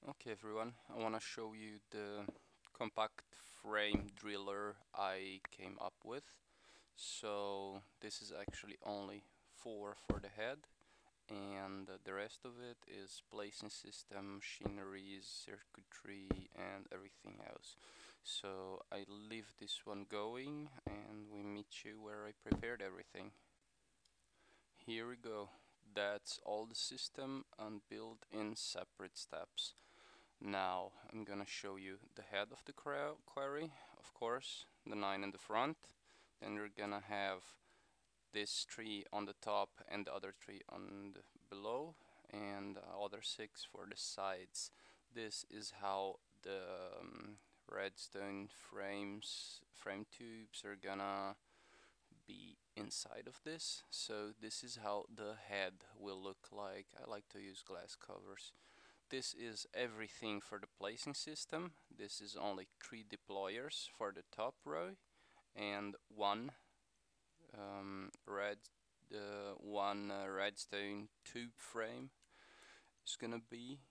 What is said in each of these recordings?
Okay everyone, I want to show you the compact frame driller I came up with. So this is actually only 4 for the head, and the rest of it is placing system, machineries, circuitry and everything else. So I leave this one going and we meet you where I prepared everything. Here we go. That's all the system and built in separate steps. Now I'm gonna show you the head of the quarry, of course, the 9 in the front. Then you're gonna have this tree on the top and the other tree on the below, and other 6 for the sides. This is how the redstone frame tubes are gonna be inside of this. So this is how the head will look like. I like to use glass covers. This is everything for the placing system. This is only 3 deployers for the top row and one redstone tube frame is gonna be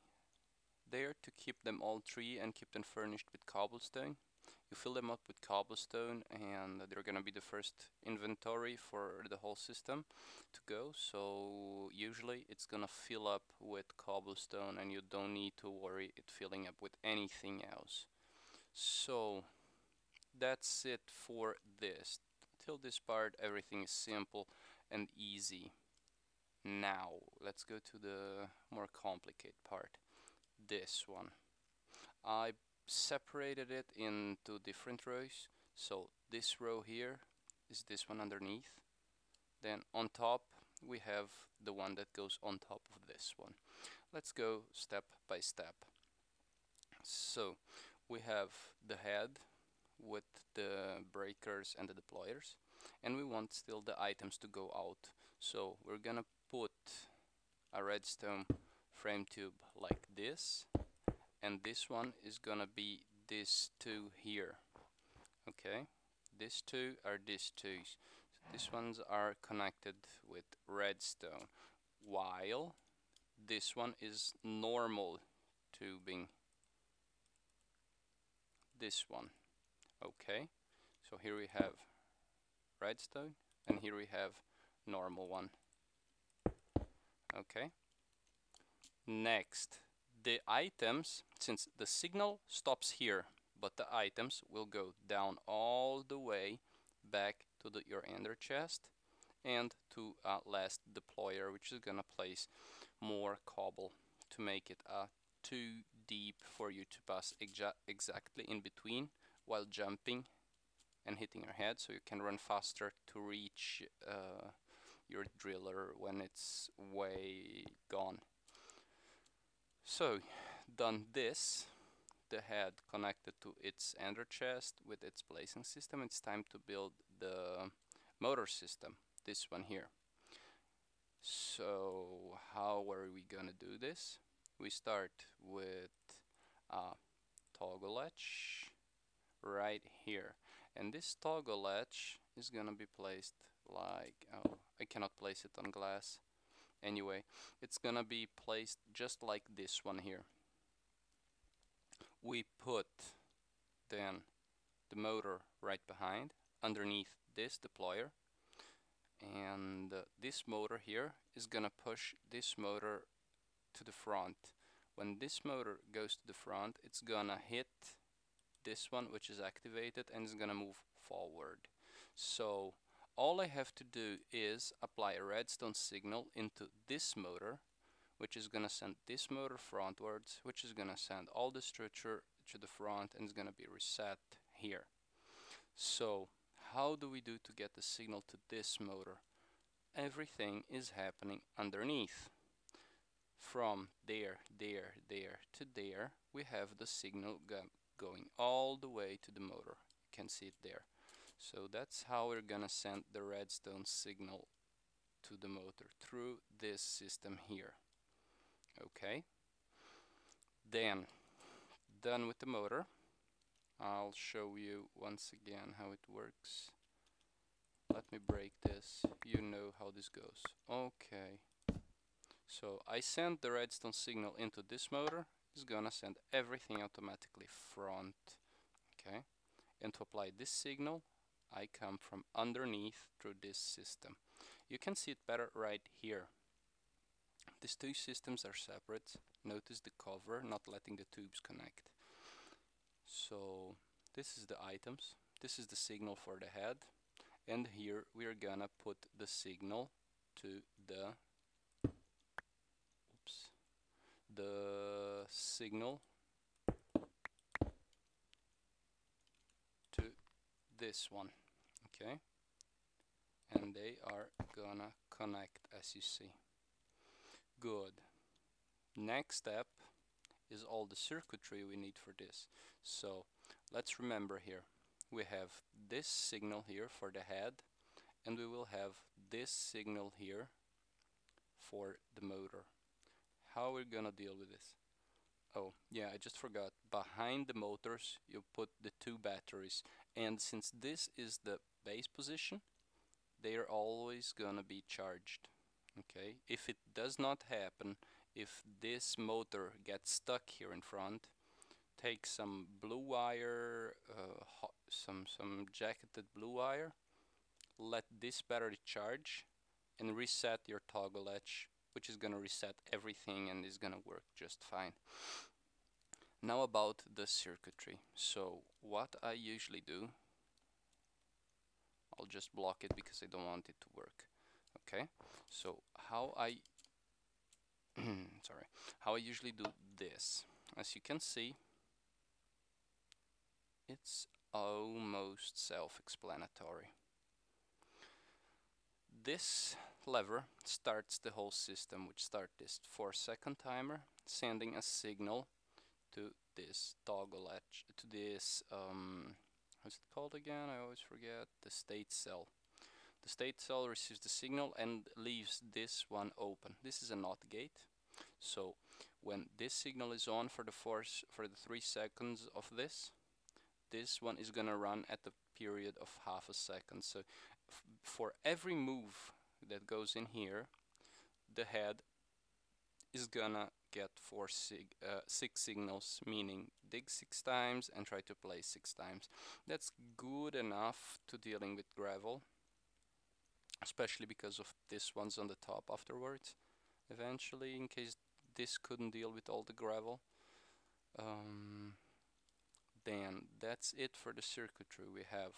there to keep them all 3 and keep them furnished with cobblestone. You fill them up with cobblestone and they're gonna be the first inventory for the whole system to go. So usually it's gonna fill up with cobblestone and you don't need to worry it filling up with anything else. So that's it for this. Till this part everything is simple and easy. Now let's go to the more complicated part. This one. I separated it into different rows. So this row here is this one underneath. Then on top we have the one that goes on top of this one. Let's go step by step. So we have the head with the breakers and the deployers, and we want still the items to go out. So we're gonna put a redstone frame tube like this, and this one is gonna be these 2 here. Okay, these 2 are these 2. So these ones are connected with redstone, while this one is normal tubing. This one. Okay, so here we have redstone and here we have normal one. Okay, next, the items, since the signal stops here, but the items will go down all the way back to your ender chest and to a last deployer, which is gonna place more cobble to make it too deep for you to pass exactly in between while jumping and hitting your head, so you can run faster to reach your driller when it's way gone. So done this, the head connected to its ender chest with its placing system, it's time to build the motor system, this one here. So how are we gonna do this? We start with a toggle latch right here, and this toggle latch is gonna be placed like, oh, I cannot place it on glass. Anyway, it's gonna be placed just like this one here. We put then the motor right behind, underneath this deployer, and this motor here is gonna push this motor to the front. When this motor goes to the front, it's gonna hit this one, which is activated, and it's gonna move forward. So all I have to do is apply a redstone signal into this motor, which is gonna send this motor frontwards, which is gonna send all the structure to the front, and it's gonna be reset here. So how do we do to get the signal to this motor? Everything is happening underneath. From there to there, we have the signal going all the way to the motor. You can see it there. So that's how we're gonna send the redstone signal to the motor, through this system here. Okay, then done with the motor. I'll show you once again how it works. Let me break this, you know how this goes. Okay, so I send the redstone signal into this motor, is gonna send everything automatically front. Okay, and to apply this signal, I come from underneath through this system. You can see it better right here. These two systems are separate. Notice the cover not letting the tubes connect. So this is the items, this is the signal for the head, and here we are gonna put the signal to the signal to this one. Okay, and they are gonna connect, as you see. Good. Next step is all the circuitry we need for this. So let's remember here, we have this signal here for the head, and we will have this signal here for the motor. How we're gonna deal with this? Oh yeah, I just forgot. Behind the motors you put the two batteries, and since this is the base position, they are always gonna be charged. Okay, if it does not happen, if this motor gets stuck here in front, take some blue wire, some jacketed blue wire, let this battery charge, and reset your toggle latch, which is gonna reset everything and is gonna work just fine. Now about the circuitry. So what I usually do, I'll just block it because I don't want it to work. Okay, so how I sorry, how I usually do this. As you can see, it's almost self-explanatory. This lever starts the whole system, which starts this 4-second timer, sending a signal to this toggle latch, to this, what's it called again? I always forget. The state cell. The state cell receives the signal and leaves this one open. This is a NOT gate. So when this signal is on for the 3 seconds of this one is gonna run at the period of half a second. So for every move that goes in here, the head is gonna get 6 signals, meaning dig 6 times and try to play 6 times. That's good enough to dealing with gravel, especially because of this one's on the top afterwards. Eventually, in case this couldn't deal with all the gravel. Then that's it for the circuitry. We have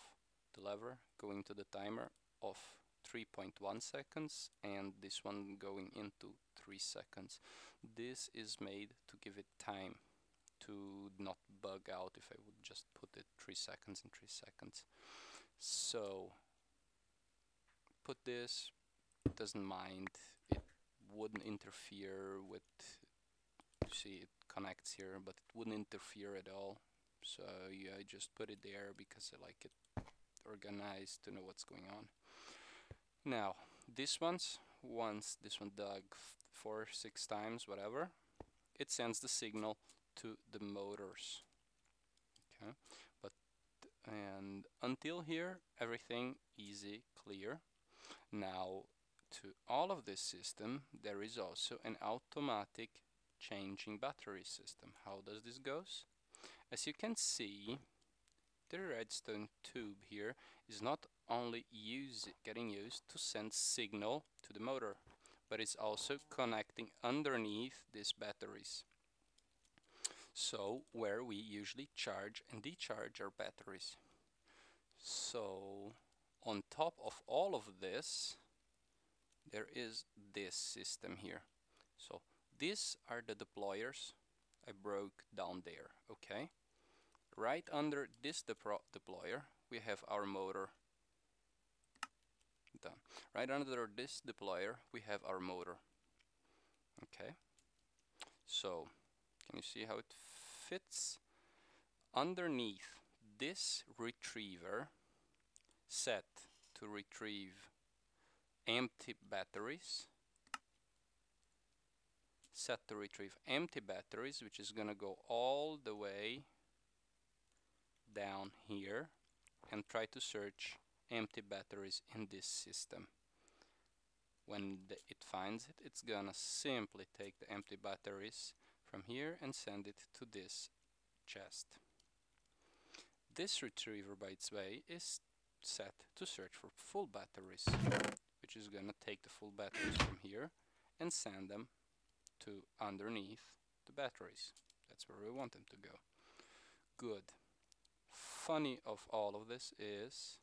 the lever going to the timer of 3.1 seconds and this one going into 3 seconds. This is made to give it time to not bug out if I would just put it 3 seconds and 3 seconds. So put this, doesn't mind, it wouldn't interfere with, you see it connects here, but it wouldn't interfere at all. So yeah, I just put it there because I like it organized to know what's going on. Now this one's, once this one dug 4-6 times, whatever, it sends the signal to the motors. Okay, but and until here everything easy, clear. Now to all of this system there is also an automatic changing battery system. How does this goes? As you can see, the redstone tube here is not only getting used to send signal to the motor, but it's also connecting underneath these batteries. So where we usually charge and decharge our batteries. So on top of all of this, there is this system here. So these are the deployers I broke down there, okay? Right under this deployer, we have our motor. Done. Right under this deployer, we have our motor. Okay. So, can you see how it fits? Underneath this retriever, set to retrieve empty batteries. Set to retrieve empty batteries, which is gonna go all the way down here and try to search empty batteries in this system. When it finds it, it's gonna simply take the empty batteries from here and send it to this chest. This retriever, by its way, is set to search for full batteries, which is gonna take the full batteries from here and send them to underneath the batteries. That's where we want them to go. Good. Funny of all of this is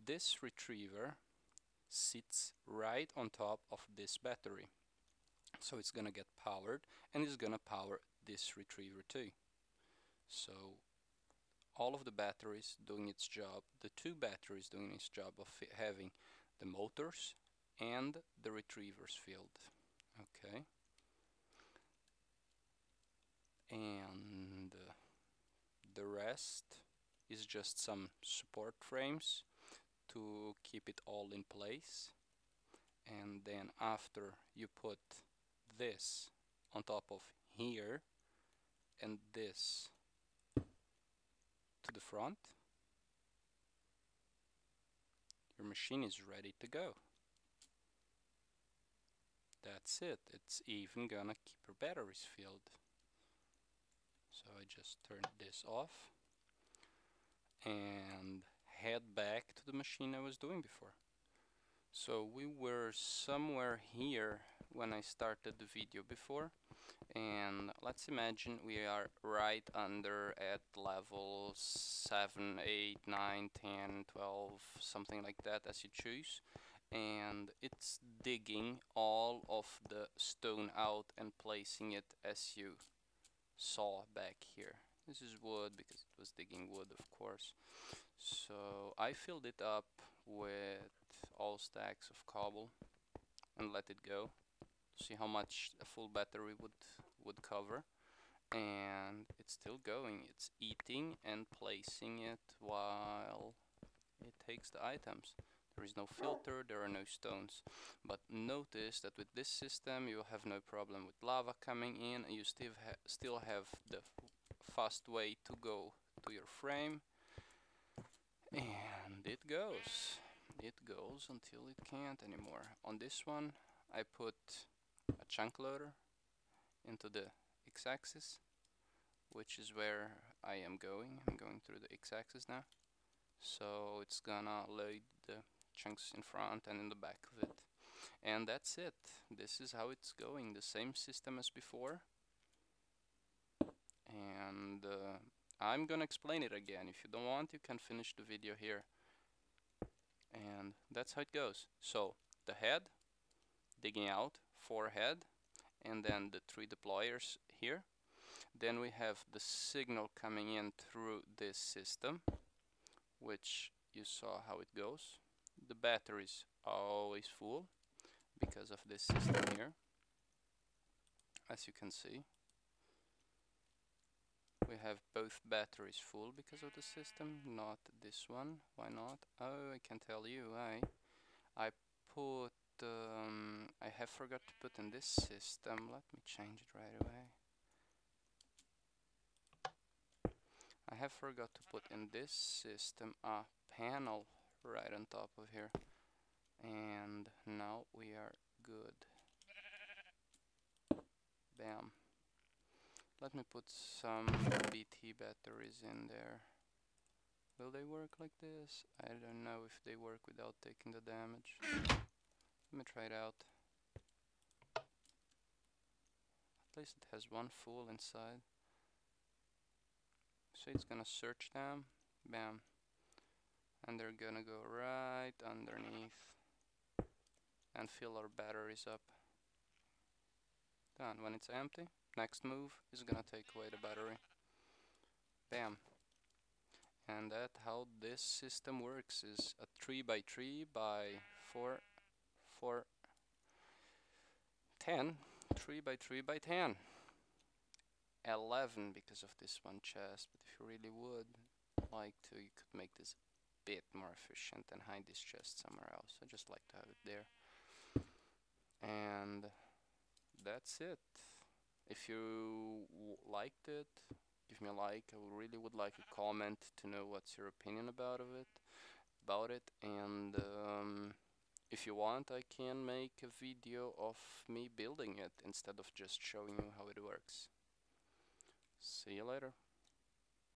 this retriever sits right on top of this battery. So it's gonna get powered and it's gonna power this retriever too. So all of the batteries doing its job, the two batteries doing its job of having the motors and the retrievers filled. Okay. And the rest is just some support frames to keep it all in place. And then after you put this on top of here and this to the front, your machine is ready to go. That's it. It's even gonna keep your batteries filled. So I just turned this off and head back to the machine I was doing before. So we were somewhere here when I started the video before, and let's imagine we are right under at level 7, 8, 9, 10, 12, something like that as you choose, and it's digging all of the stone out and placing it as you saw back here. This is wood because it was digging wood, of course. So I filled it up with all stacks of cobble and let it go to see how much a full battery would cover. And it's still going. It's eating and placing it while it takes the items. There is no filter, there are no stones. But notice that with this system you have no problem with lava coming in, and you still have the fast way to go to your frame. And it goes. It goes until it can't anymore. On this one I put a chunk loader into the x-axis, which is where I am going. I'm going through the x-axis now. So it's gonna load the chunks in front and in the back of it. And that's it. This is how it's going. The same system as before. And I'm gonna explain it again. If you don't want, you can finish the video here. And that's how it goes. So the head digging out, forehead, and then the 3 deployers here. Then we have the signal coming in through this system, which you saw how it goes. The battery's always full because of this system here, as you can see. We have both batteries full because of the system, not this one. Why not? Oh, I can tell you why. I have forgot to put in this system. Let me change it right away. I have forgot to put in this system a panel right on top of here. And now we are good. Bam. Let me put some BT batteries in there. Will they work like this? I don't know if they work without taking the damage. Let me try it out. At least it has one full inside. So it's gonna search them. Bam. And they're gonna go right underneath and fill our batteries up. Done. When it's empty, next move is gonna take away the battery. Bam. And that's how this system works, is a 3x3 by 4 10, 3x3 by 10. 11 because of this one chest, but if you really would like to, you could make this a bit more efficient and hide this chest somewhere else. I just like to have it there. And that's it. If you liked it, give me a like. I really would like a comment to know what's your opinion about it. And if you want, I can make a video of me building it instead of just showing you how it works. See you later.